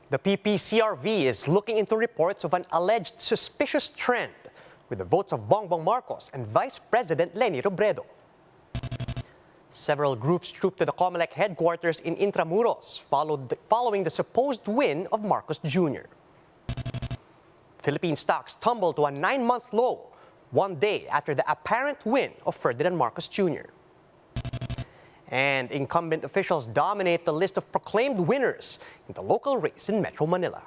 The PPCRV is looking into reports of an alleged suspicious trend with the votes of Bongbong Marcos and Vice President Leni Robredo. Several groups trooped to the COMELEC headquarters in Intramuros following the supposed win of Marcos Jr. Philippine stocks tumbled to a 9-month low one day after the apparent win of Ferdinand Marcos Jr. And incumbent officials dominate the list of proclaimed winners in the local race in Metro Manila.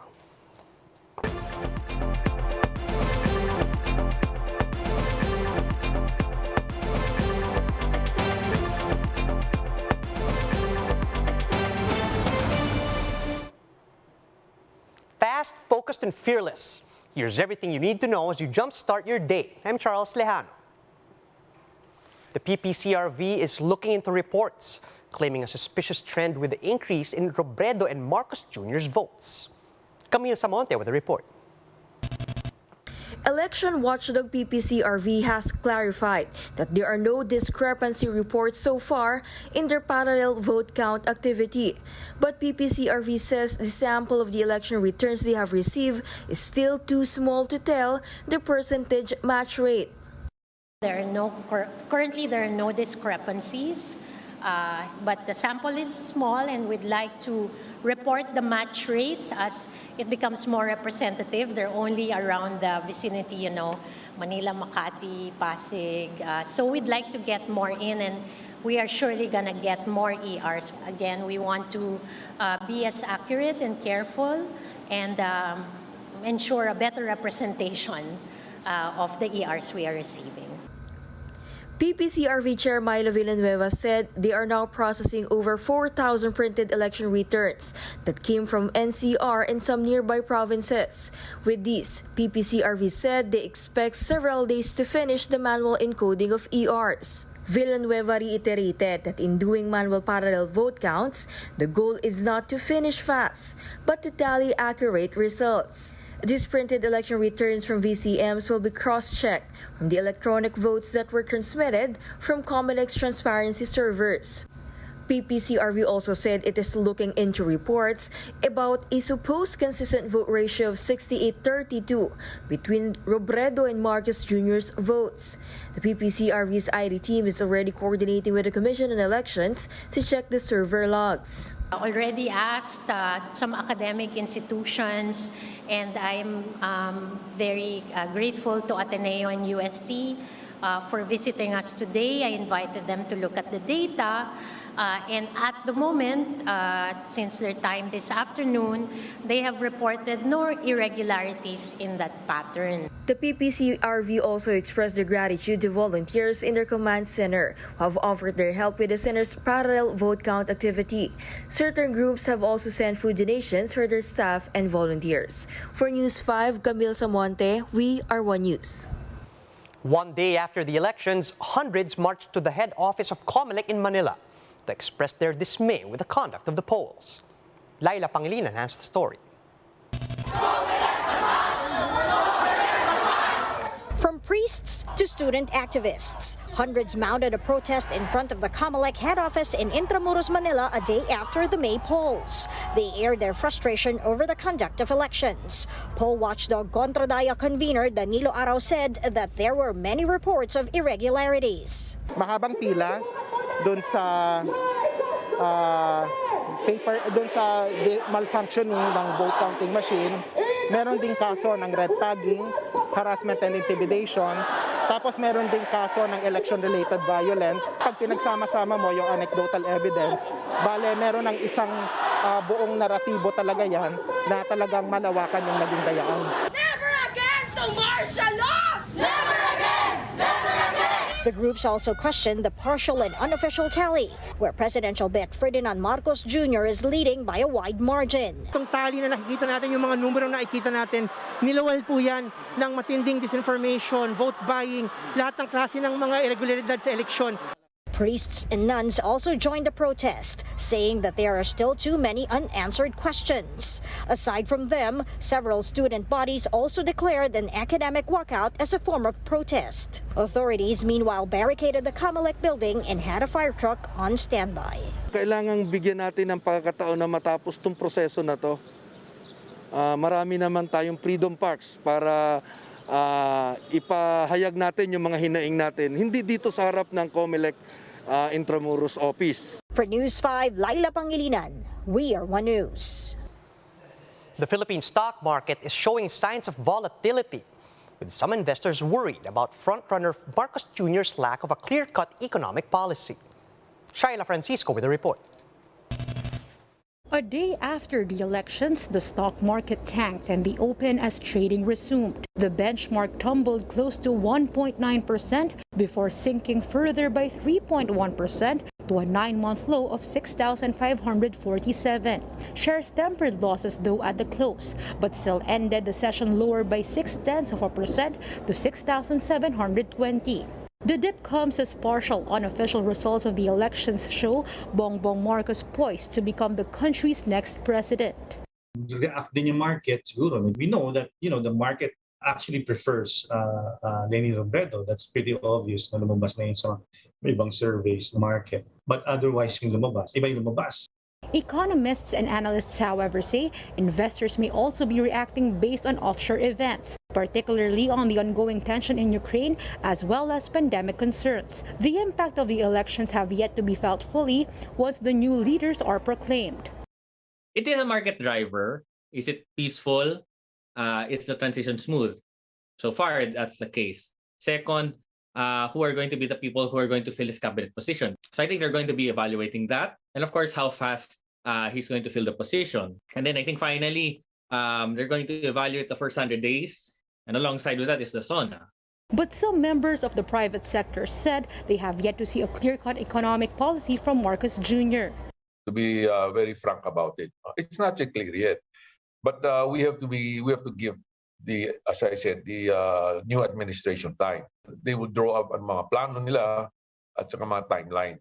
Fast, focused, and fearless. Here's everything you need to know as you jumpstart your day. I'm Charles Lejano. The PPCRV is looking into reports claiming a suspicious trend with the increase in Robredo and Marcos Jr.'s votes. Camille Samonte with the report. Election watchdog PPCRV has clarified that there are no discrepancy reports so far in their parallel vote count activity. But PPCRV says the sample of the election returns they have received is still too small to tell the percentage match rate. Currently there are no discrepancies, but the sample is small and we'd like to report the match rates as it becomes more representative. They're only around the vicinity, Manila, Makati, Pasig. So we'd like to get more in, and we are surely going to get more ERs. Again, we want to be as accurate and careful and ensure a better representation of the ERs we are receiving. PPCRV Chair Milo Villanueva said they are now processing over 4,000 printed election returns that came from NCR and some nearby provinces. With these, PPCRV said they expect several days to finish the manual encoding of ERs. Villanueva reiterated that in doing manual parallel vote counts, the goal is not to finish fast, but to tally accurate results. These printed election returns from VCMs will be cross-checked from the electronic votes that were transmitted from COMELEC's transparency servers. PPCRV also said it is looking into reports about a supposed consistent vote ratio of 68-32 between Robredo and Marcos Jr.'s votes. The PPCRV's IT team is already coordinating with the Commission on Elections to check the server logs. Already asked some academic institutions, and I'm very grateful to Ateneo and UST for visiting us today. I invited them to look at the data. And at the moment, since their time this afternoon, they have reported no irregularities in that pattern. The PPCRV also expressed their gratitude to volunteers in their command center who have offered their help with the center's parallel vote count activity. Certain groups have also sent food donations for their staff and volunteers. For News 5, Camille Samonte, we are One News. One day after the elections, hundreds marched to the head office of COMELEC in Manila to express their dismay with the conduct of the polls. Laila Pangilinan has the story. From priests to student activists, hundreds mounted a protest in front of the COMELEC head office in Intramuros, Manila a day after the May polls. They aired their frustration over the conduct of elections. Poll watchdog Contradaya convener Danilo Arao said that there were many reports of irregularities. Mahabang pila doon sa malfunctioning ng vote counting machine. Meron ding kaso ng red tagging, harassment and intimidation. Tapos meron ding kaso ng election-related violence. Pag pinagsama-sama mo yung anecdotal evidence, bale meron ng isang buong naratibo talaga yan na talagang malawakan yung naging dayaan. Never again to martial law! Never again! Never again! The groups also questioned the partial and unofficial tally, where presidential bet Ferdinand Marcos Jr. is leading by a wide margin. Itong tally na nakikita natin, yung mga numero na nakikita natin, nilawal po yan ng matinding disinformation, vote buying, lahat ng klase ng mga irregularidad sa eleksyon. Priests and nuns also joined the protest, saying that there are still too many unanswered questions. Aside from them, several student bodies also declared an academic walkout as a form of protest. Authorities meanwhile barricaded the COMELEC building and had a fire truck on standby. Kailangang bigyan natin ng pagkakataon na matapos itong proseso na to marami naman tayong freedom parks para ipahayag natin yung mga hinaing natin. Hindi dito sa harap ng COMELEC Intramuros office. For News 5, Laila Pangilinan, We Are One News. The Philippine stock market is showing signs of volatility, with some investors worried about frontrunner Marcos Jr.'s lack of a clear-cut economic policy. Shaila Francisco with a report. A day after the elections, the stock market tanked and the open as trading resumed. The benchmark tumbled close to 1.9% before sinking further by 3.1% to a 9-month low of 6,547. Shares tempered losses though at the close, but still ended the session lower by 0.6% to 6,720. The dip comes as partial unofficial results of the elections show Bongbong Marcos poised to become the country's next president. React din yung market siguro. We know that the market actually prefers Leni Robredo. That's pretty obvious na lumabas na yun sa ibang surveys market. But otherwise yung lumabas, iba yung lumabas. Economists and analysts, however, say investors may also be reacting based on offshore events, particularly on the ongoing tension in Ukraine as well as pandemic concerns. The impact of the elections have yet to be felt fully once the new leaders are proclaimed. It is a market driver. Is it peaceful? Is the transition smooth? So far, that's the case. Second, who are going to be the people who are going to fill his cabinet position? So I think they're going to be evaluating that. And of course, how fast he's going to fill the position. And then I think finally, they're going to evaluate the first 100 days. And alongside with that is the SONA. But some members of the private sector said they have yet to see a clear-cut economic policy from Marcos Jr. To be very frank about it, it's not yet clear yet. But we have to give as I said, the new administration time. They will draw up ang mga plano nila at saka mga timeline.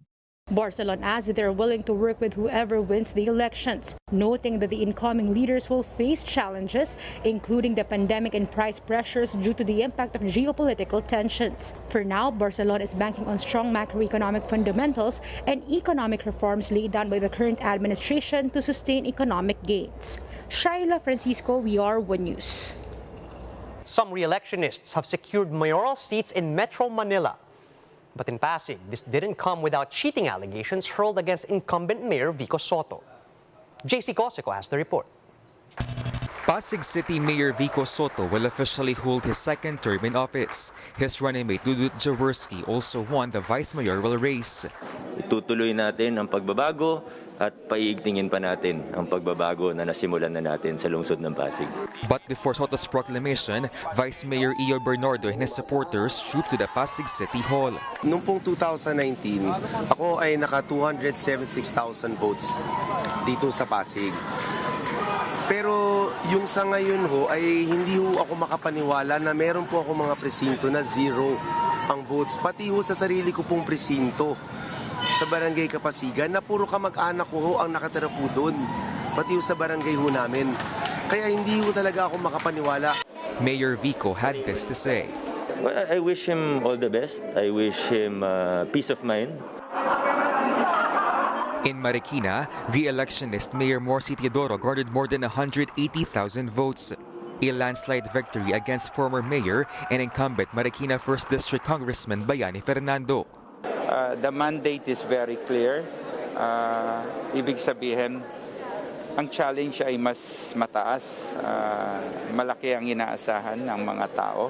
Barcelona adds they're willing to work with whoever wins the elections, noting that the incoming leaders will face challenges, including the pandemic and price pressures due to the impact of geopolitical tensions. For now, Barcelona is banking on strong macroeconomic fundamentals and economic reforms laid down by the current administration to sustain economic gains. Shaila Francisco, We Are One News. Some re-electionists have secured mayoral seats in Metro Manila. But in Pasig, this didn't come without cheating allegations hurled against incumbent Mayor Vico Soto. JC Cosico has the report. Pasig City Mayor Vico Soto will officially hold his second term in office. His running mate Dudut Jaworski also won the vice mayoral race. Itutuloy natin ang pagbabago at paiigtingin pa natin ang pagbabago na nasimulan na natin sa lungsod ng Pasig. But before Soto's proclamation, Vice Mayor Io Bernardo and his supporters trooped to the Pasig City Hall. Noong pong 2019, ako ay naka 276,000 votes dito sa Pasig. Pero yung sa ngayon ho ay hindi ho ako makapaniwala na meron po ako mga presinto na zero ang votes. Pati ho sa sarili ko pong presinto sa Barangay Kapasigan na puro kamag-anak ko ho ang nakatira po doon. Pati ho sa barangay ho namin. Kaya hindi ho talaga ako makapaniwala. Mayor Vico had this to say. Well, I wish him all the best. I wish him peace of mind. In Marikina, re-electionist Mayor Morsi Teodoro garnered more than 180,000 votes. A landslide victory against former mayor and incumbent Marikina 1st District Congressman Bayani Fernando. The mandate is very clear. Ibig sabihin, ang challenge ay mas mataas. Malaki ang inaasahan ng mga tao.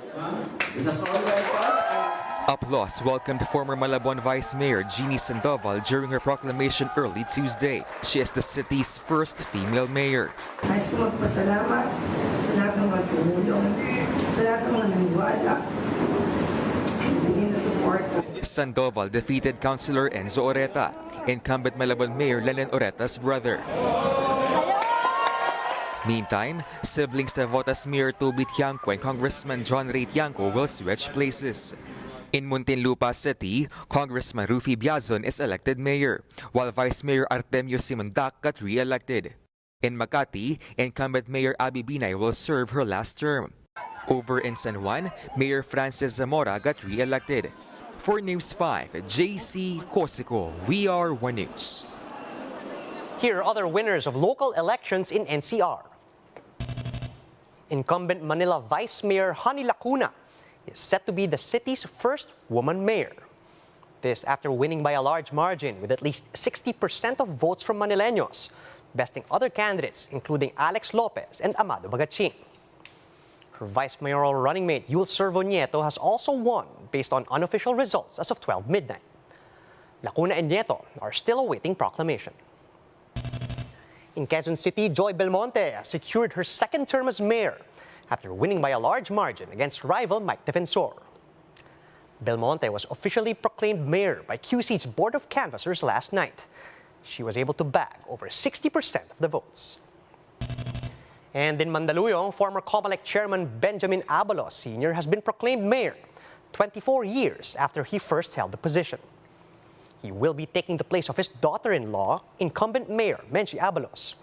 Applause welcomed former Malabon Vice Mayor Jeannie Sandoval during her proclamation early Tuesday. She is the city's first female mayor. Nais ko magpasalamat sa lahat ng mga tumulong, sa lahat ng mga naniwala, bigyan na support. Sandoval defeated Councilor Enzo Oreta, incumbent Malabon Mayor Lenen Oreta's brother. Meantime, siblings Navotas Mayor Toby Tiangco and Congressman John Ray Tiangco will switch places. In Muntinlupa City, Congressman Rufy Biazon is elected mayor, while Vice Mayor Artemio Simondak got re-elected. In Makati, incumbent Mayor Abby Binay will serve her last term. Over in San Juan, Mayor Francis Zamora got re-elected. For News 5, JC Cosico, We Are One News. Here are other winners of local elections in NCR. Incumbent Manila Vice Mayor Honey Lacuna is set to be the city's first woman mayor. This after winning by a large margin with at least 60% of votes from Manileños, besting other candidates including Alex Lopez and Amado Bagaching. Her vice mayoral running mate Yul Servo Nieto has also won based on unofficial results as of 12 midnight. Lacuna and Nieto are still awaiting proclamation. In Quezon City, Joy Belmonte has secured her second term as mayor after winning by a large margin against rival Mike Defensor. Belmonte was officially proclaimed mayor by QC's Board of Canvassers last night. She was able to bag over 60% of the votes. And in Mandaluyong, former COMELEC chairman Benjamin Abalos Sr. has been proclaimed mayor 24 years after he first held the position. He will be taking the place of his daughter-in-law, incumbent mayor Menchie Abalos.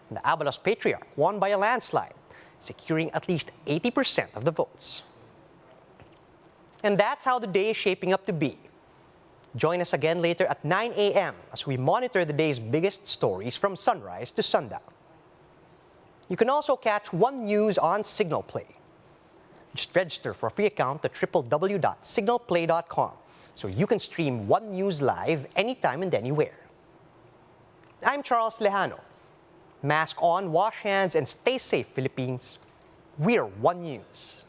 The Abalos patriarch won by a landslide, securing at least 80% of the votes. And that's how the day is shaping up to be. Join us again later at 9 a.m. as we monitor the day's biggest stories from sunrise to sundown. You can also catch One News on Signal Play. Just register for a free account at www.signalplay.com so you can stream One News live anytime and anywhere. I'm Charles Lejano. Mask on, wash hands, and stay safe, Philippines. We're One News.